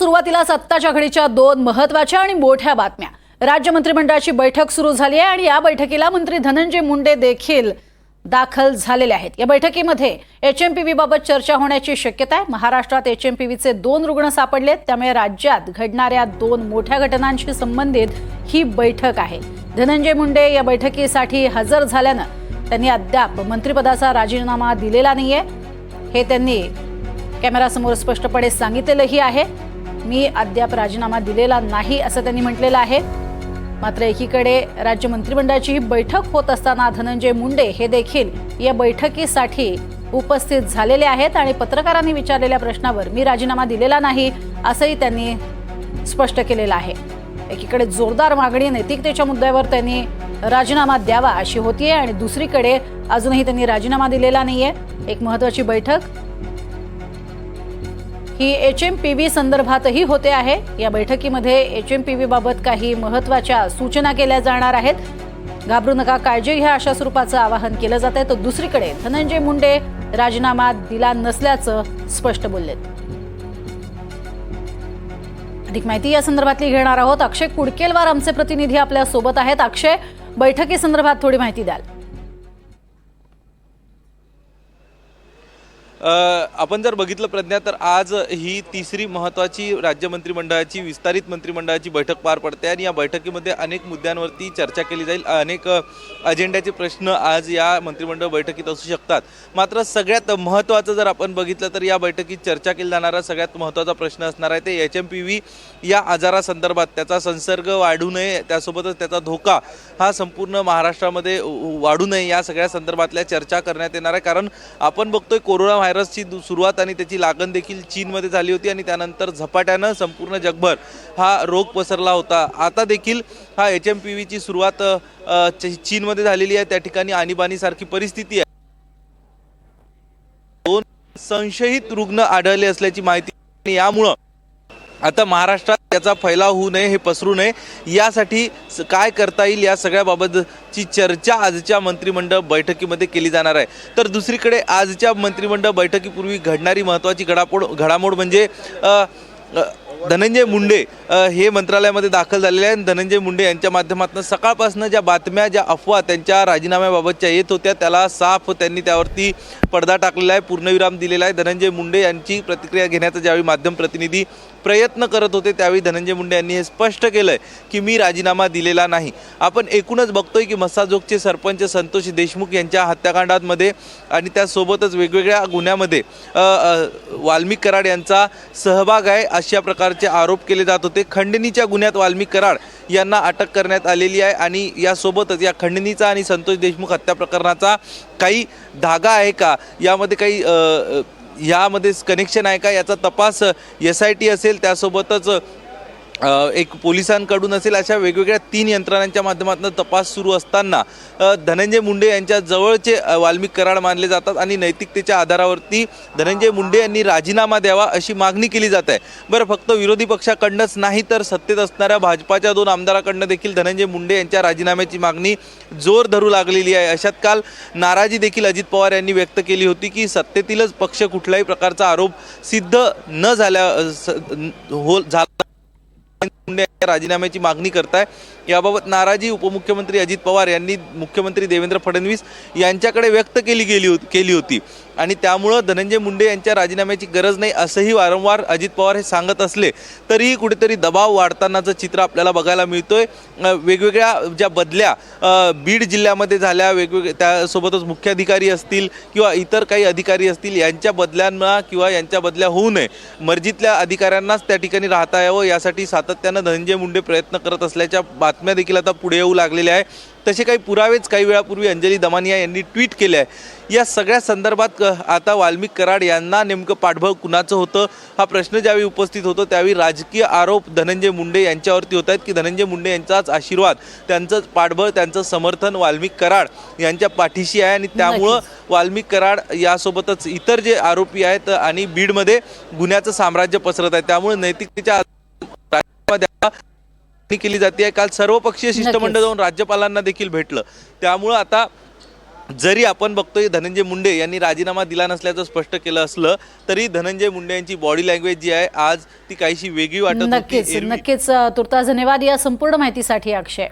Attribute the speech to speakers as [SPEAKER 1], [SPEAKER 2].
[SPEAKER 1] सुरुवातीला सत्ताच्या घडीच्या दोन महत्त्वाच्या आणि मोठ्या बातम्या। राज्य मंत्रिमंडळाची बैठक सुरू झाली आहे आणि या बैठकीला मंत्री धनंजय मुंडे देखील दाखल झालेले आहेत। या बैठकीमध्ये एचएमपीव्ही बाबत चर्चा होण्याची शक्यता आहे। महाराष्ट्रात एचएमपीव्हीचे 2 रुग्ण सापडलेत, त्यामुळे राज्यात घडणाऱ्या 2 मोठ्या घटनांशी संबंधित ही बैठक आहे। धनंजय मुंडे या बैठकीसाठी हजर झाल्यानं त्यांनी अद्याप मंत्रिपदाचा राजीनामा दिलेला नाहीये, हे त्यांनी कॅमेरासमोर स्पष्टपणे सांगितलेलंही आहे। मी अद्याप राजीनामा दिलेला नाही असं त्यांनी म्हटलेलं आहे। मात्र एकीकडे राज्य मंत्रिमंडळाची बैठक होत असताना धनंजय मुंडे हे देखील या बैठकीसाठी उपस्थित झालेले आहेत आणि पत्रकारांनी विचारलेल्या प्रश्नावर मी राजीनामा दिलेला नाही असंही त्यांनी स्पष्ट केलेलं आहे। एकीकडे जोरदार मागणी नैतिकतेच्या मुद्द्यावर त्यांनी राजीनामा द्यावा अशी होतीये आणि दुसरीकडे अजूनही त्यांनी राजीनामा दिलेला नाहीये। एक महत्त्वाची बैठक ही एचएमपीव्ही संदर्भातही होते आहे। या बैठकीमध्ये एचएमपीव्ही बाबत काही महत्त्वाच्या सूचना केल्या जाणार आहेत। घाबरू नका, काळजी घ्या अशा स्वरूपाचं आवाहन केलं जात आहे। तर दुसरीकडे धनंजय मुंडे राजीनामा दिला नसल्याचं स्पष्ट बोललेत। अधिक माहिती या संदर्भातली घेणार आहोत। अक्षय कुडकेलवार आमचे प्रतिनिधी आपल्या सोबत आहेत। अक्षय, बैठकीसंदर्भात थोडी माहिती द्याल?
[SPEAKER 2] आपण जर बघितलं प्रज्ञा, तर आज ही तिसरी महत्त्वाची राज्य मंत्रिमंडळाची विस्तारित मंत्रिमंडळाची बैठक पार पडते आणि या बैठकीमध्ये अनेक मुद्द्यांवरती चर्चा केली जाईल। अनेक अजेंड्याचे प्रश्न आज या मंत्रिमंडळ बैठकीत असू शकतात। मात्र सगळ्यात महत्त्वाचं जर आपण बघितलं तर या बैठकीत चर्चा केली जाणारा सगळ्यात महत्त्वाचा प्रश्न असणार आहे ते एचएमपीव्ही या आजारासंदर्भात, त्याचा संसर्ग वाढू नये, त्यासोबतच त्याचा धोका हा संपूर्ण महाराष्ट्रामध्ये वाढू नये, या सगळ्या संदर्भातल्या चर्चा करण्यात येणार आहे। कारण आपण बघतोय कोरोना व्हायरसची सुरुवात आणि त्याची लागण देखील चीनमध्ये झाली होती आणि त्यानंतर झपाट्यानं संपूर्ण जगभर हा रोग पसरला होता। आता देखील हा एचएमपीव्हीची सुरुवात चीनमध्ये झालेली आहे। त्या ठिकाणी आणीबाणीसारखी परिस्थिती आहे। 2 संशयित रुग्ण आढळले असल्याची माहिती आणि यामुळे आता महाराष्ट्रात त्याचा फैलाव होऊ नये, हे पसरू नये, यासाठी काय करता येईल या सगळ्याबाबतची चर्चा आजच्या मंत्रिमंडळ बैठकीमध्ये केली जाणार आहे। तर दुसरीकडे आजच्या मंत्रिमंडळ बैठकीपूर्वी घडणारी महत्त्वाची घडामोड म्हणजे धनंजय मुंडे हे मंत्रालयामध्ये दाखल झालेले आहेत। धनंजय मुंडे यांच्या माध्यमातून सकाळपासून ज्या बातम्या, ज्या अफवा त्यांच्या राजीनाम्याबाबतच्या येत होत्या त्याला साफ त्यांनी त्यावरती पडदा टाकलेला आहे, पूर्णविराम दिलेला आहे। धनंजय मुंडे यांची प्रतिक्रिया घेण्याचा ज्यावेळी माध्यम प्रतिनिधी प्रयत्न करत होते त्यावेळी धनंजय मुंडे यांनी हे स्पष्ट केलंय की मी राजीनामा दिलेला नाही। आपण एकूणच बघतोय की मस्साजोगचे सरपंच संतोष देशमुख यांच्या हत्याकांडामध्ये आणि त्यासोबतच वेगवेगळ्या गुन्ह्यामध्ये वाल्मिक कराड यांचा सहभाग आहे अशा प्रकारचे आरोप केले जात होते। खंडणीच्या गुन्ह्यात वाल्मिक कराड यांना अटक करण्यात आलेली आहे आणि यासोबतच या खंडणीचा आणि संतोष देशमुख हत्या प्रकरणाचा काही धागा आहे का, यामध्ये काही यामध्ये कनेक्शन आहे का, याचा तपास SIT असेल, त्यासोबतच एक पोलिसांकडून असेल, अशा वेगवेगळ्या 3 यंत्रणांच्या माध्यमातून तपास सुरू असताना धनंजय मुंडे यांच्या जवळचे वाल्मिक कराड मानले जातात आणि नैतिकतेच्या आधारावरती धनंजय मुंडे यांनी राजीनामा द्यावा अशी मागणी केली जात आहे। बरं, फक्त विरोधी पक्षाकडनंच नाही तर सत्तेत असणाऱ्या भाजपाच्या 2 आमदारांकडनं देखील धनंजय मुंडे यांच्या राजीनाम्याची मागणी जोर धरू लागलेली आहे। अशात काल नाराजी देखील अजित पवार यांनी व्यक्त केली होती की सत्तेतीलच पक्ष कुठल्याही प्रकारचा आरोप सिद्ध न झाला मुंडे राजीनाम्याची मागणी करताय। याबाबत नाराजी उपमुख्यमंत्री अजित पवार यांनी मुख्यमंत्री देवेंद्र फडणवीस यांच्याकडे व्यक्त केली होती आणि त्यामुळं धनंजय मुंडे यांच्या राजीनाम्याची गरज नाही असंही वारंवार अजित पवार हे सांगत असले तरीही कुठेतरी दबाव वाढतानाचं चित्र आपल्याला बघायला मिळतोय। वेगवेगळ्या ज्या बदल्या बीड जिल्ह्यामध्ये झाल्या, वेगवेगळे त्यासोबतच मुख्याधिकारी असतील किंवा इतर काही अधिकारी असतील, यांच्या बदल्यांना किंवा यांच्या बदल्या होऊ नये, मर्जीतल्या अधिकाऱ्यांनाच त्या ठिकाणी राहता यावं यासाठी सातत्यानं धनंजय मुंडे प्रयत्न करत असल्याच्या बातम्या देखील आता पुढे येऊ लागलेल्या आहे। तसे काही पुरावेच काही वेळापूर्वी अंजली दमानिया यांनी ट्विट केले आहे। या सगळ्या संदर्भात आता वाल्मिक कराड यांना नेमकं पाठबळ कुणाचं होतं हा प्रश्न ज्यावेळी उपस्थित होतो त्यावेळी राजकीय आरोप धनंजय मुंडे यांच्यावरती होत आहेत की धनंजय मुंडे यांचाच आशीर्वाद, त्यांचं पाठबळ, त्यांचं समर्थन वाल्मिक कराड यांच्या पाठीशी आहे आणि त्यामुळं वाल्मिक कराड यासोबतच इतर जे आरोपी आहेत आणि बीडमध्ये गुन्ह्याचं साम्राज्य पसरत आहे, त्यामुळे नैतिकतेच्या केली जाते। काल सर्वपक्षीय शिष्टमंडळ जाऊन राज्यपालांना देखील भेटलं, त्यामुळे आता जरी आपण बघतोय धनंजय मुंडे यांनी राजीनामा दिला नसल्याचं स्पष्ट केलं असलं तरी धनंजय मुंडे यांची बॉडी लँग्वेज जी आहे आज ती काहीशी वेगळी वाटत होती.
[SPEAKER 1] नक्कीच तुर्तास धन्यवाद या संपूर्ण माहितीसाठी अक्षय.